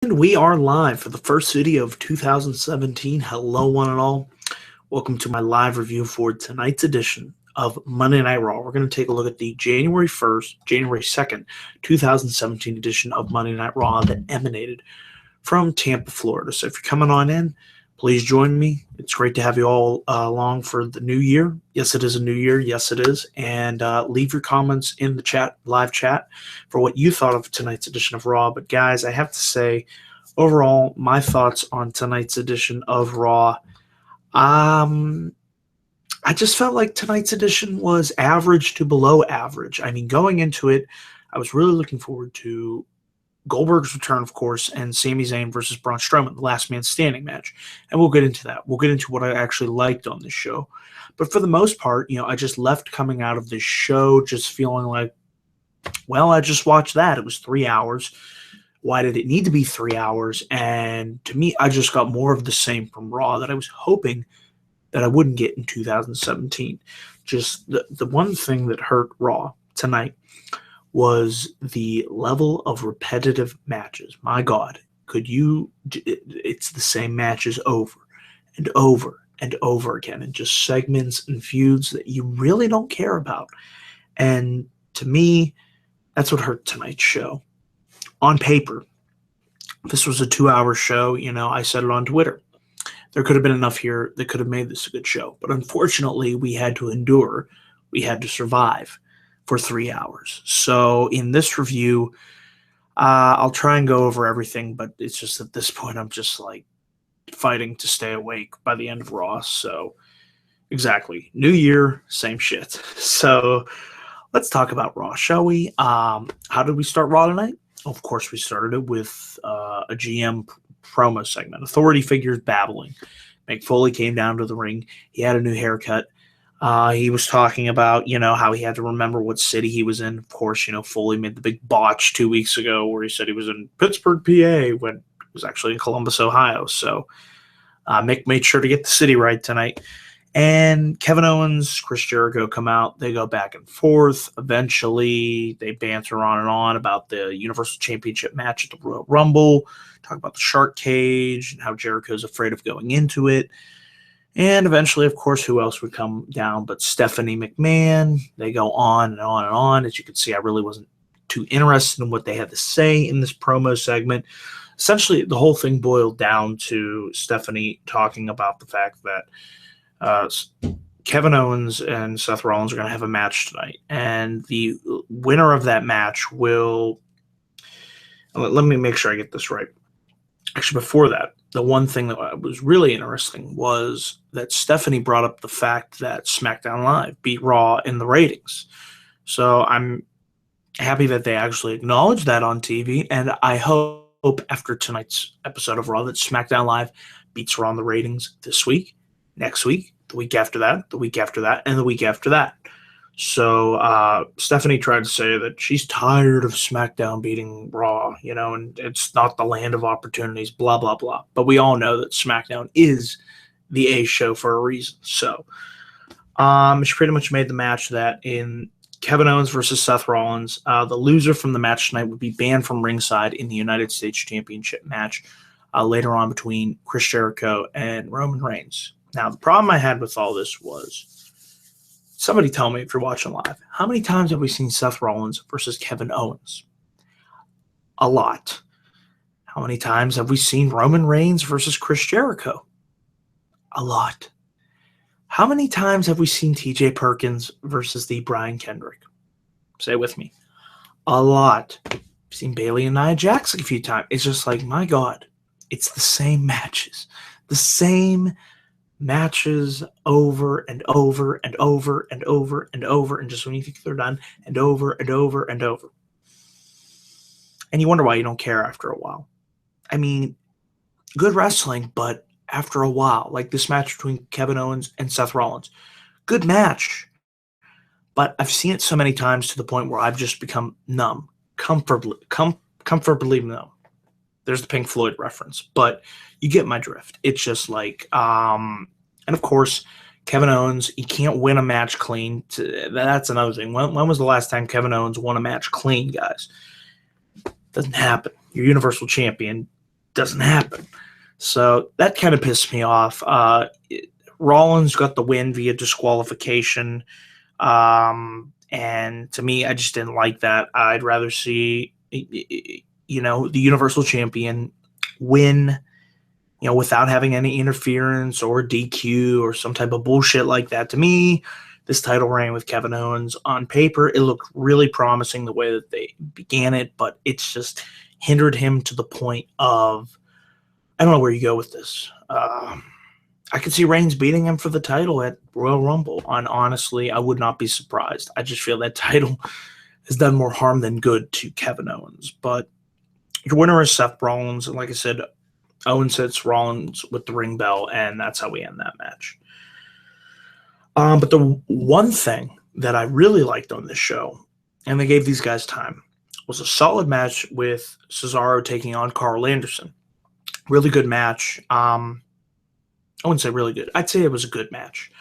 And we are live for the first video of 2017. Hello, one and all. Welcome to my live review for tonight's edition of Monday Night Raw. We're going to take a look at the January 2nd, 2017 edition of Monday Night Raw that emanated from Tampa, Florida. So if you're coming on in, please join me. It's great to have you all along for the new year. Yes, it is a new year. Yes, it is. And leave your comments in the chat, live chat, for what you thought of tonight's edition of Raw. But guys, I have to say, overall, my thoughts on tonight's edition of Raw, I just felt like tonight's edition was average to below average. I mean, going into it, I was really looking forward to Goldberg's return, of course, and Sami Zayn versus Braun Strowman, the last man standing match. And we'll get into that. We'll get into what I actually liked on this show. But for the most part, I just left coming out of this show just feeling like, well, I just watched that. It was 3 hours. Why did it need to be 3 hours? And to me, I just got more of the same from Raw that I was hoping that I wouldn't get in 2017. Just the one thing that hurt Raw tonight was the level of repetitive matches. My God, it's the same matches over and over and over again, and just segments and feuds that you really don't care about. And to me, that's what hurt tonight's show. On paper, this was a 2-hour show. I said it on Twitter. There could have been enough here that could have made this a good show. But unfortunately, we had to endure. We had to survive for 3 hours. So in this review, I'll try and go over everything, but it's just at this point I'm just like fighting to stay awake by the end of Raw. So exactly. New year, same shit. So let's talk about Raw, shall we? How did we start Raw tonight? Of course, we started it with a GM promo segment. Authority figures babbling. Mick Foley came down to the ring. He had a new haircut. He was talking about, how he had to remember what city he was in. Of course, Foley made the big botch 2 weeks ago where he said he was in Pittsburgh, PA, when he was actually in Columbus, Ohio. So Mick made sure to get the city right tonight. And Kevin Owens, Chris Jericho come out. They go back and forth. Eventually, they banter on and on about the Universal Championship match at the Royal Rumble. Talk about the shark cage and how Jericho's afraid of going into it. And eventually, of course, who else would come down but Stephanie McMahon? They go on and on and on. As you can see, I really wasn't too interested in what they had to say in this promo segment. Essentially, the whole thing boiled down to Stephanie talking about the fact that Kevin Owens and Seth Rollins are going to have a match tonight. And the winner of that match will... Let me make sure I get this right. Actually, before that, the one thing that was really interesting was that Stephanie brought up the fact that SmackDown Live beat Raw in the ratings. So I'm happy that they actually acknowledged that on TV, and I hope after tonight's episode of Raw that SmackDown Live beats Raw in the ratings this week, next week, the week after that, the week after that, and the week after that. So Stephanie tried to say that she's tired of SmackDown beating Raw, and it's not the land of opportunities, blah, blah, blah. But we all know that SmackDown is the A show for a reason. So she pretty much made the match that in Kevin Owens versus Seth Rollins, the loser from the match tonight would be banned from ringside in the United States Championship match later on between Chris Jericho and Roman Reigns. Now, the problem I had with all this was, somebody tell me if you're watching live, how many times have we seen Seth Rollins versus Kevin Owens? A lot. How many times have we seen Roman Reigns versus Chris Jericho? A lot. How many times have we seen TJ Perkins versus the Brian Kendrick? Say it with me. A lot. I've seen Bayley and Nia Jax a few times. It's just like, my God, it's the same matches. The same matches over and over and over and over and over, and just when you think they're done, and over and over and over. And you wonder why you don't care after a while. I mean, good wrestling, but after a while, like this match between Kevin Owens and Seth Rollins, good match. But I've seen it so many times to the point where I've just become numb, comfortably numb. There's the Pink Floyd reference, but you get my drift. It's just like, and of course, Kevin Owens, he can't win a match clean. That's another thing. When was the last time Kevin Owens won a match clean, guys? Doesn't happen. You're Universal Champion. doesn't happen. So that kind of pissed me off. Rollins got the win via disqualification. And to me, I just didn't like that. I'd rather see, the Universal Champion win, without having any interference or DQ or some type of bullshit like that. To me, this title reign with Kevin Owens, on paper, it looked really promising the way that they began it, but it's just hindered him to the point of, I don't know where you go with this. I could see Reigns beating him for the title at Royal Rumble. And honestly, I would not be surprised. I just feel that title has done more harm than good to Kevin Owens. But your winner is Seth Rollins. And like I said, Owens hits Rollins with the ring bell, and that's how we end that match. But the one thing that I really liked on this show, and they gave these guys time, was a solid match with Cesaro taking on Carl Anderson. Really good match. I wouldn't say really good. I'd say it was a good match.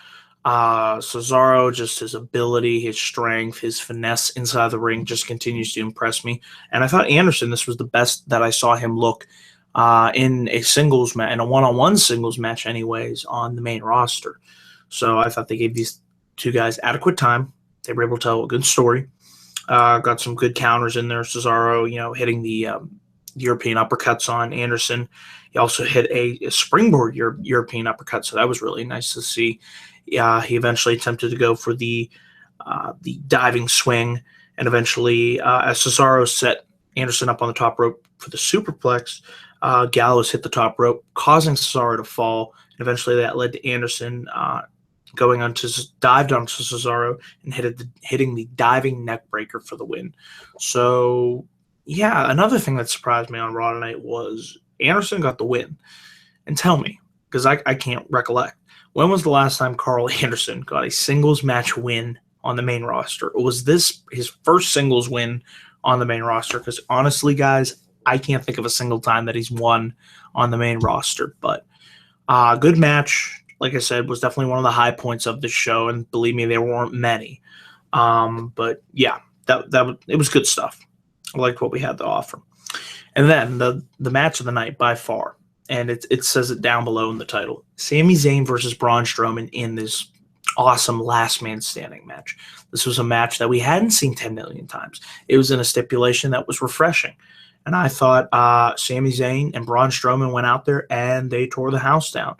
Cesaro, just his ability, his strength, his finesse inside the ring just continues to impress me. And I thought Anderson, this was the best that I saw him look in a singles match, in a one-on-one singles match anyways, on the main roster. So I thought they gave these two guys adequate time. They were able to tell a good story. Got some good counters in there. Cesaro, hitting the European uppercuts on Anderson. He also hit a springboard European uppercut, so that was really nice to see. He eventually attempted to go for the diving swing, and eventually, as Cesaro set Anderson up on the top rope for the superplex, Gallows hit the top rope, causing Cesaro to fall. And eventually, that led to Anderson dived onto Cesaro and hitting the diving neck breaker for the win. So, yeah, another thing that surprised me on Raw tonight was Anderson got the win. And tell me, because I can't recollect, when was the last time Carl Anderson got a singles match win on the main roster? Or was this his first singles win on the main roster? Because honestly, guys, I can't think of a single time that he's won on the main roster. But good match. Like I said, was definitely one of the high points of the show, and believe me, there weren't many. But yeah, it was good stuff. I liked what we had to offer. And then the match of the night by far, and it says it down below in the title: Sami Zayn versus Braun Strowman in this awesome last man standing match. This was a match that we hadn't seen 10 million times. It was in a stipulation that was refreshing. And I thought Sami Zayn and Braun Strowman went out there and they tore the house down.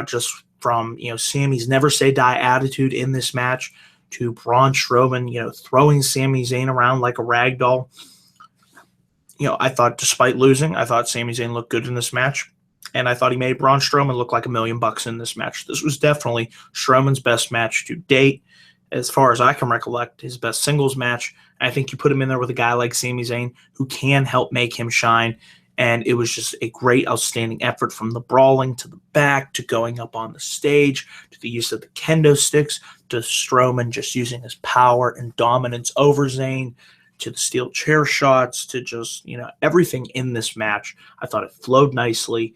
Just from, Sami's never say die attitude in this match to Braun Strowman, throwing Sami Zayn around like a rag doll. I thought despite losing, I thought Sami Zayn looked good in this match. And I thought he made Braun Strowman look like $1 million in this match. This was definitely Strowman's best match to date. As far as I can recollect, his best singles match. I think you put him in there with a guy like Sami Zayn who can help make him shine. And it was just a great, outstanding effort, from the brawling to the back to going up on the stage to the use of the kendo sticks to Strowman just using his power and dominance over Zayn, to the steel chair shots, to just, everything in this match. I thought it flowed nicely.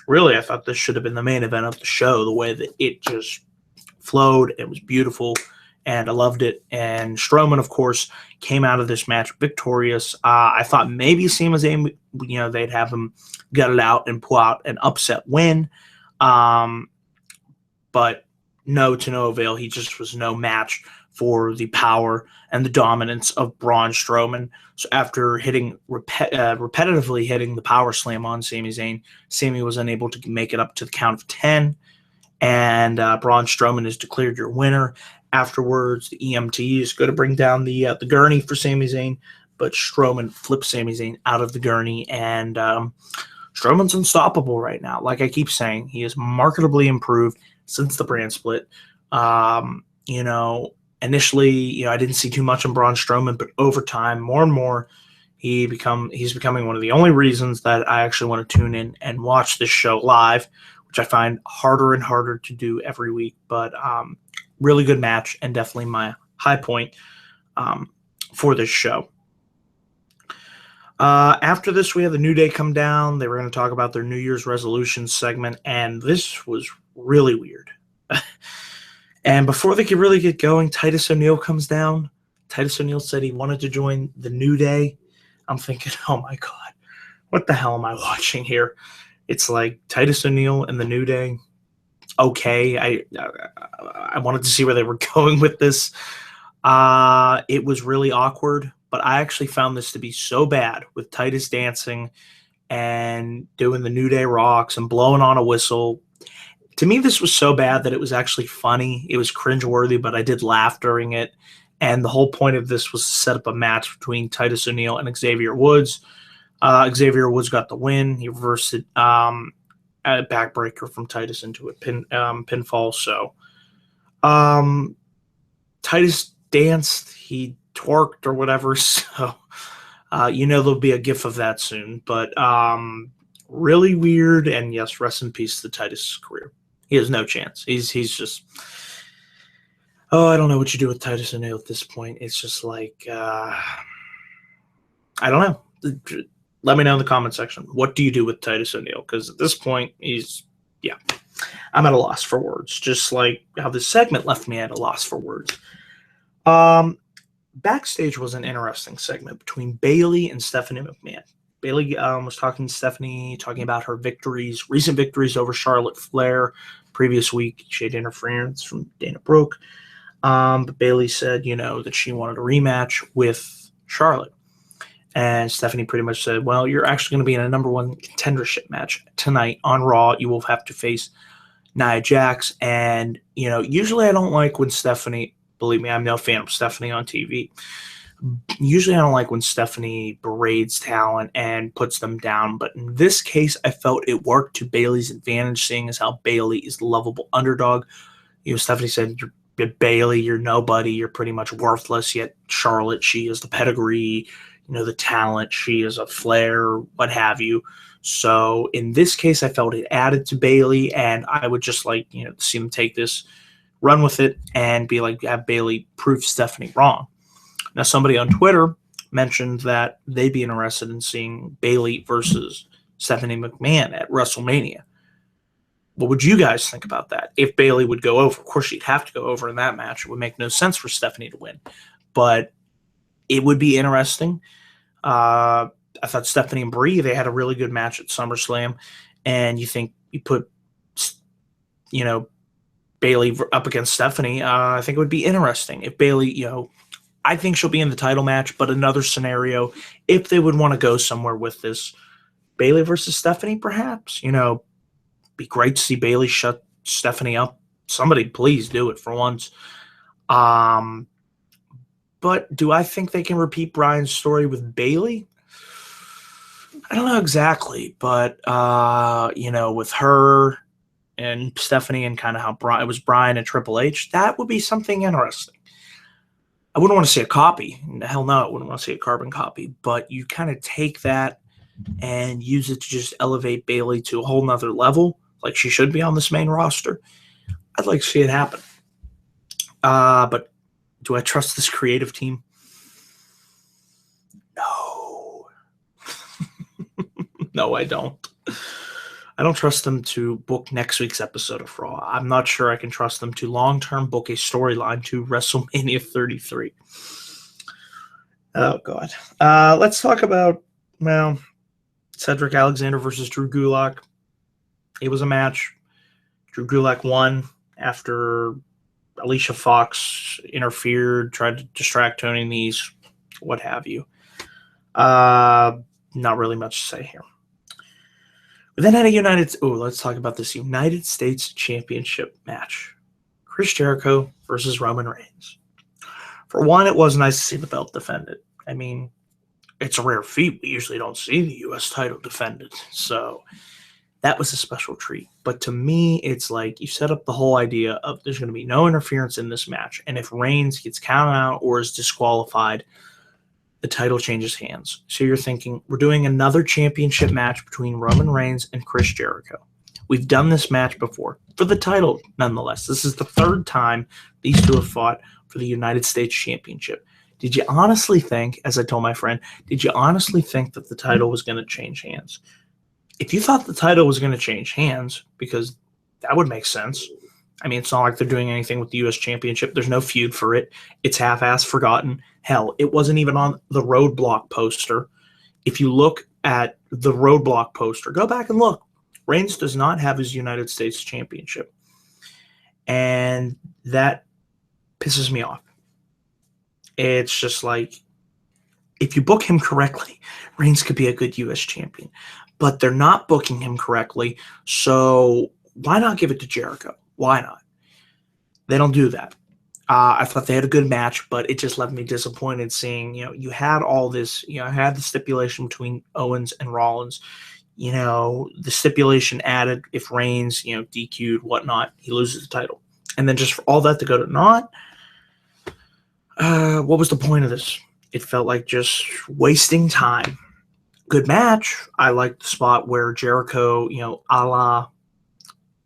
Really, I thought this should have been the main event of the show, the way that it just flowed. It was beautiful, and I loved it. And Strowman, of course, came out of this match victorious. I thought maybe Sami Zayn, they'd have him gut it out and pull out an upset win. But no, to no avail. He just was no match for the power and the dominance of Braun Strowman. So after repetitively hitting the power slam on Sami Zayn, Sami was unable to make it up to the count of 10. And Braun Strowman is declared your winner. Afterwards, the EMTs go to bring down the gurney for Sami Zayn, but Strowman flips Sami Zayn out of the gurney, and Strowman's unstoppable right now. Like I keep saying, he is marketably improved since the brand split. Initially, I didn't see too much in Braun Strowman, but over time, more and more, he's becoming one of the only reasons that I actually want to tune in and watch this show live, which I find harder and harder to do every week. But really good match, and definitely my high point for this show. After this, we had the New Day come down. They were going to talk about their New Year's resolution segment, and this was really weird. And before they could really get going, Titus O'Neil comes down. Titus O'Neil said he wanted to join the New Day. I'm thinking, oh my God, What the hell am I watching here? It's like Titus O'Neil and the New Day. Okay, I wanted to see where they were going with this. It was really awkward, but I actually found this to be so bad with Titus dancing and doing the New Day rocks and blowing on a whistle. To me, this was so bad that it was actually funny. It was cringeworthy, but I did laugh during it. And the whole point of this was to set up a match between Titus O'Neil and Xavier Woods. Xavier Woods got the win. He reversed it, a backbreaker from Titus into a pinfall. So Titus danced. He twerked or whatever. So there'll be a gif of that soon. But really weird. And yes, rest in peace to Titus' career. He has no chance. He's just, I don't know what you do with Titus O'Neil at this point. It's just like, I don't know. Let me know in the comment section. What do you do with Titus O'Neil? Because at this point, I'm at a loss for words. Just like how this segment left me at a loss for words. Backstage was an interesting segment between Bayley and Stephanie McMahon. Bayley was talking to Stephanie, talking about her victories, recent victories over Charlotte Flair. Previous week, she had interference from Dana Brooke. But Bayley said, that she wanted a rematch with Charlotte. And Stephanie pretty much said, well, you're actually going to be in a number one contendership match tonight on Raw. You will have to face Nia Jax. And, usually I don't like when Stephanie, believe me, I'm no fan of Stephanie on TV. Usually I don't like when Stephanie berates talent and puts them down. But in this case, I felt it worked to Bayley's advantage, seeing as how Bayley is the lovable underdog. Stephanie said, Bayley, you're nobody. You're pretty much worthless. Yet Charlotte, she is the pedigree, the talent. She is a Flair, what have you. So in this case, I felt it added to Bayley, and I would just like, to see them take this, run with it, and be like, have Bayley prove Stephanie wrong. Now, somebody on Twitter mentioned that they'd be interested in seeing Bayley versus Stephanie McMahon at WrestleMania. What would you guys think about that? If Bayley would go over, of course she'd have to go over in that match. It would make no sense for Stephanie to win, but it would be interesting. I thought Stephanie and Brie, they had a really good match at SummerSlam, and you think you put, Bayley up against Stephanie, I think it would be interesting. If Bayley, I think she'll be in the title match, but another scenario, if they would want to go somewhere with this, Bayley versus Stephanie, perhaps, be great to see Bayley shut Stephanie up. Somebody please do it for once. But do I think they can repeat Bryan's story with Bayley? I don't know exactly, but with her and Stephanie and kind of how it was Bryan and Triple H, that would be something interesting. I wouldn't want to see a copy. Hell no, I wouldn't want to see a carbon copy. But you kind of take that and use it to just elevate Bayley to a whole nother level, like she should be on this main roster. I'd like to see it happen. But do I trust this creative team? No. No, I don't. I don't trust them to book next week's episode of Raw. I'm not sure I can trust them to long-term book a storyline to WrestleMania 33. Oh, God. Let's talk about, Cedric Alexander versus Drew Gulak. It was a match. Drew Gulak won after Alicia Fox interfered, tried to distract Tony Nese, what have you. Not really much to say here. We then had let's talk about this United States Championship match. Chris Jericho versus Roman Reigns. For one, it was nice to see the belt defended. I mean, it's a rare feat. We usually don't see the U.S. title defended. So that was a special treat. But to me, it's like you set up the whole idea of there's going to be no interference in this match. And if Reigns gets counted out or is disqualified, the title changes hands. So you're thinking, we're doing another championship match between Roman Reigns and Chris Jericho. We've done this match before for the title, nonetheless. This is the third time these two have fought for the United States Championship. Did you honestly think, as I told my friend, did you honestly think that the title was going to change hands? If you thought the title was going to change hands, because that would make sense. I mean, it's not like they're doing anything with the U.S. Championship. There's no feud for it. It's half-ass forgotten. Hell, it wasn't even on the Roadblock poster. If you look at the Roadblock poster. Go back and look. Reigns does not have his United States Championship. And that pisses me off. It's just like, if you book him correctly, Reigns could be a good U.S. champion. But they're not booking him correctly, so why not give it to Jericho? Why not? They don't do that. I thought they had a good match, but it just left me disappointed seeing, you had all this, had the stipulation between Owens and Rollins. The stipulation added if Reigns, DQ'd, whatnot, he loses the title. And then just for all that to go to naught, what was the point of this? It felt like just wasting time. Good match. I liked the spot where Jericho, a la,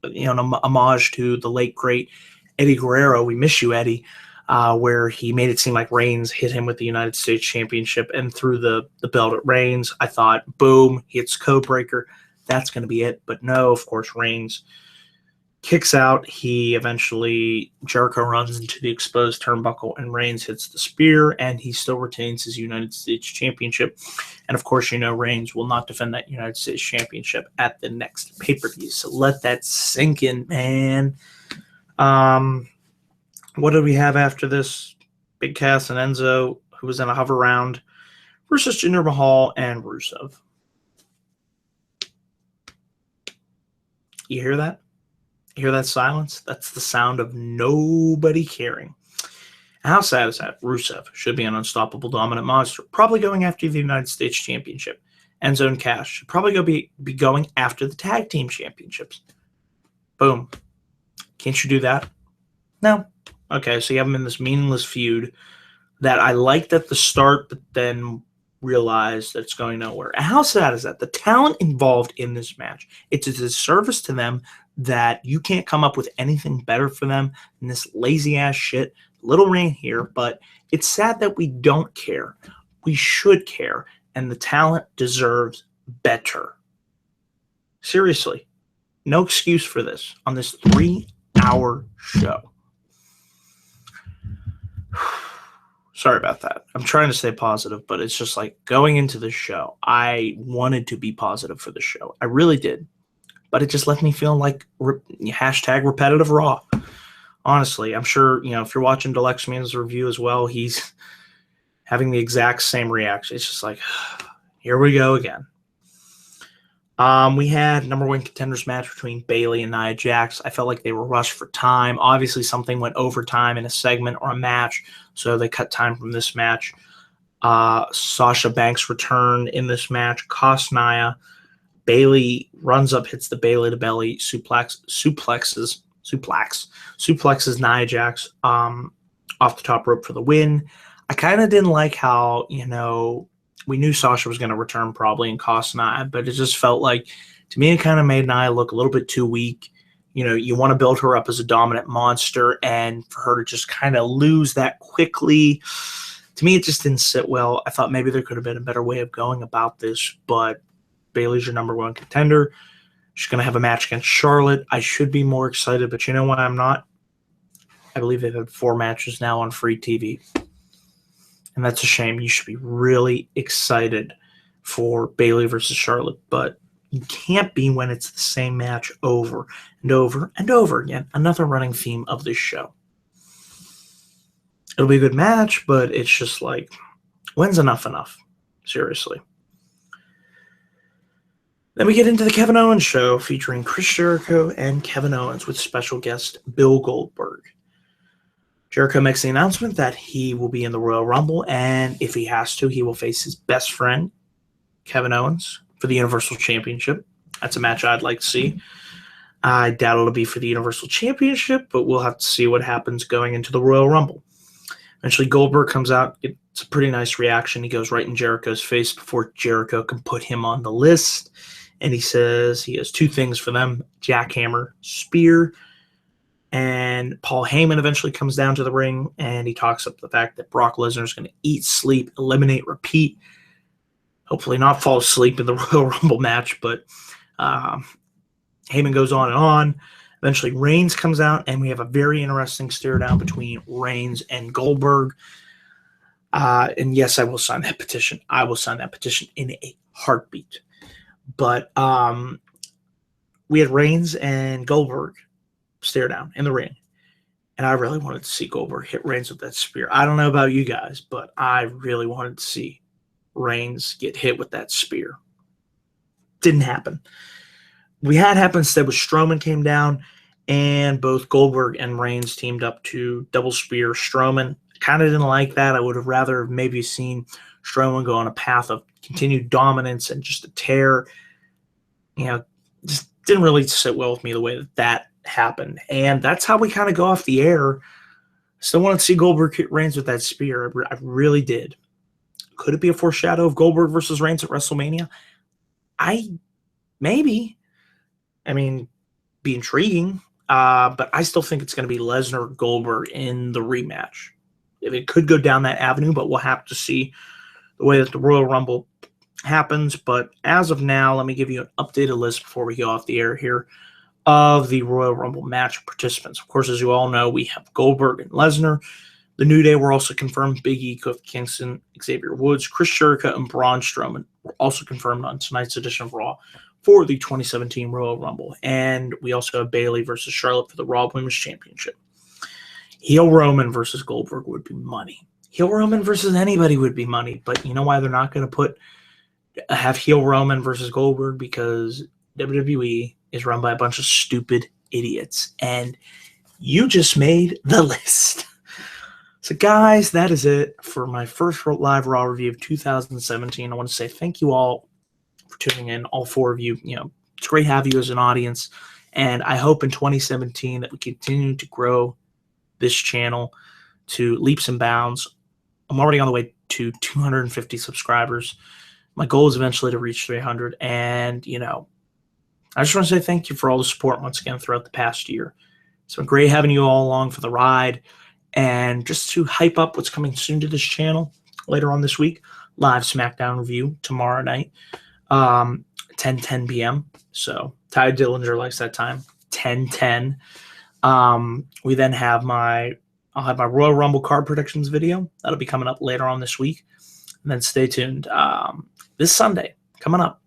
an homage to the late, great Eddie Guerrero. We miss you, Eddie. Where he made it seem like Reigns hit him with the United States Championship and threw the belt at Reigns. I thought, boom, he hits Codebreaker. That's going to be it. But no, of course, Reigns kicks out. Jericho runs into the exposed turnbuckle and Reigns hits the spear, and he still retains his United States Championship. And of course, Reigns will not defend that United States Championship at the next pay-per-view. So let that sink in, man. What did we have after this? Big Cass and Enzo, who was in a hover round, versus Jinder Mahal and Rusev. You hear that? You hear that silence? That's the sound of nobody caring. How sad is that? Rusev should be an unstoppable dominant monster, probably going after the United States Championship. Enzo and Cass should probably be going after the tag team championships. Boom. Can't you do that? No. Okay, so you have them in this meaningless feud that I liked at the start, but then realized that it's going nowhere. And how sad is that? The talent involved in this match, it's a disservice to them that you can't come up with anything better for them than this lazy-ass shit. Little rain here, but it's sad that we don't care. We should care, and the talent deserves better. Seriously. No excuse for this on this 3-hour show. Sorry about that. I'm trying to stay positive, but it's just like going into this show, I wanted to be positive for the show. I really did. But it just left me feeling like hashtag repetitive raw. Honestly, I'm sure, if you're watching Deluxe Man's review as well, he's having the exact same reaction. It's just like, here we go again. We had number one contenders match between Bayley and Nia Jax. I felt like they were rushed for time. Obviously, something went overtime in a segment or a match, so they cut time from this match. Sasha Banks' return in this match cost Nia. Bayley runs up, hits the Bayley to belly, suplexes Nia Jax off the top rope for the win. I kind of didn't like how, we knew Sasha was going to return probably and cost Nia, but it just felt like, to me, it kind of made Nia look a little bit too weak. You want to build her up as a dominant monster, and for her to just kind of lose that quickly, to me, it just didn't sit well. I thought maybe there could have been a better way of going about this, but Bayley's your number one contender. She's going to have a match against Charlotte. I should be more excited, but you know what? I'm not. I believe they've had 4 matches now on free TV. And that's a shame. You should be really excited for Bayley versus Charlotte, but you can't be when it's the same match over and over and over again. Another running theme of this show. It'll be a good match, but it's just like, when's enough? Seriously. Then we get into the Kevin Owens show featuring Chris Jericho and Kevin Owens with special guest Bill Goldberg. Jericho makes the announcement that he will be in the Royal Rumble, and if he has to, he will face his best friend, Kevin Owens, for the Universal Championship. That's a match I'd like to see. I doubt it'll be for the Universal Championship, but we'll have to see what happens going into the Royal Rumble. Eventually, Goldberg comes out. It's a pretty nice reaction. He goes right in Jericho's face before Jericho can put him on the list, and he says he has 2 things for them, jackhammer, spear. And Paul Heyman eventually comes down to the ring, and he talks up the fact that Brock Lesnar is going to eat, sleep, eliminate, repeat. Hopefully not fall asleep in the Royal Rumble match, but Heyman goes on and on. Eventually Reigns comes out, and we have a very interesting stare down between Reigns and Goldberg. And yes, I will sign that petition. I will sign that petition in a heartbeat. But we had Reigns and Goldberg stare down in the ring. And I really wanted to see Goldberg hit Reigns with that spear. I don't know about you guys, but I really wanted to see Reigns get hit with that spear. Didn't happen. We had happen instead was Strowman came down, and both Goldberg and Reigns teamed up to double spear Strowman. Kind of didn't like that. I would have rather maybe seen Strowman go on a path of continued dominance and just a tear. Just didn't really sit well with me the way that happened. And that's how we kind of go off the air. Still wanted to see Goldberg hit Reigns with that spear. I really did. Could it be a foreshadow of Goldberg versus Reigns at WrestleMania? Maybe. I mean, be intriguing. But I still think it's going to be Lesnar Goldberg in the rematch. If it could go down that avenue, but we'll have to see the way that the Royal Rumble happens. But as of now, let me give you an updated list before we go off the air here of the Royal Rumble match participants. Of course, as you all know, we have Goldberg and Lesnar. The New Day were also confirmed. Big E, Kofi Kingston, Xavier Woods, Chris Jericho, and Braun Strowman were also confirmed on tonight's edition of Raw for the 2017 Royal Rumble. And we also have Bayley versus Charlotte for the Raw Women's Championship. Heel Roman versus Goldberg would be money. Heel Roman versus anybody would be money. But you know why they're not going to have heel Roman versus Goldberg? Because WWE is run by a bunch of stupid idiots. And you just made the list. So, guys, that is it for my first live Raw review of 2017. I want to say thank you all for tuning in, all four of you. It's great to have you as an audience. And I hope in 2017 that we continue to grow this channel to leaps and bounds. I'm already on the way to 250 subscribers. My goal is eventually to reach 300. And, I just want to say thank you for all the support once again throughout the past year. It's been great having you all along for the ride. And just to hype up what's coming soon to this channel later on this week, live SmackDown review tomorrow night, 10:10 p.m. So Ty Dillinger likes that time, 10:10. We then have I'll have my Royal Rumble card predictions video. That'll be coming up later on this week. And then stay tuned. This Sunday, coming up,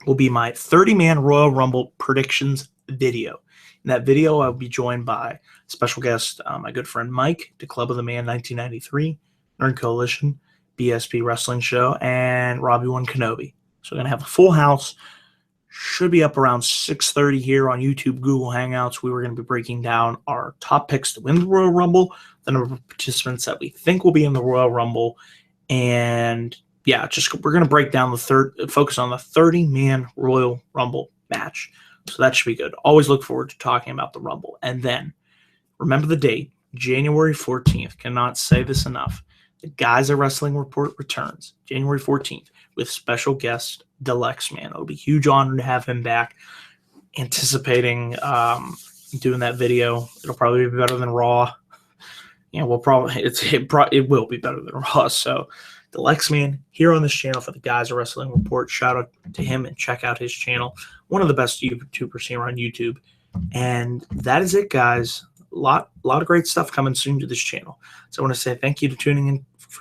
will be my 30-man Royal Rumble predictions video. In that video, I'll be joined by special guest, my good friend Mike, the Club of the Man 1993, Nerd Coalition, BSP Wrestling Show, and Robbie One Kenobi. So we're going to have a full house. Should be up around 6:30 here on YouTube, Google Hangouts. We were going to be breaking down our top picks to win the Royal Rumble, the number of participants that we think will be in the Royal Rumble, and yeah, we're going to break down focus on the 30-man Royal Rumble match. So that should be good. Always look forward to talking about the Rumble. And then remember the date, January 14th. Cannot say this enough. The Guys at Wrestling Report returns January 14th with special guest Deluxe Man. It'll be a huge honor to have him back. Anticipating doing that video. It'll probably be better than Raw. It will be better than Raw. So Deluxe Man here on this channel for the Guys at Wrestling Report. Shout out to him and check out his channel. One of the best YouTubers here on YouTube. And that is it, guys. A lot of great stuff coming soon to this channel. So I want to say thank you for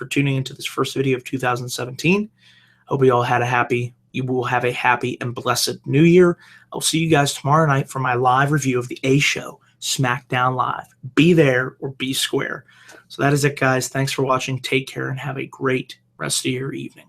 tuning into this first video of 2017. Hope you all you will have a happy and blessed new year. I'll see you guys tomorrow night for my live review of the A Show, SmackDown Live. Be there or be square. So that is it, guys. Thanks for watching. Take care and have a great rest of your evening.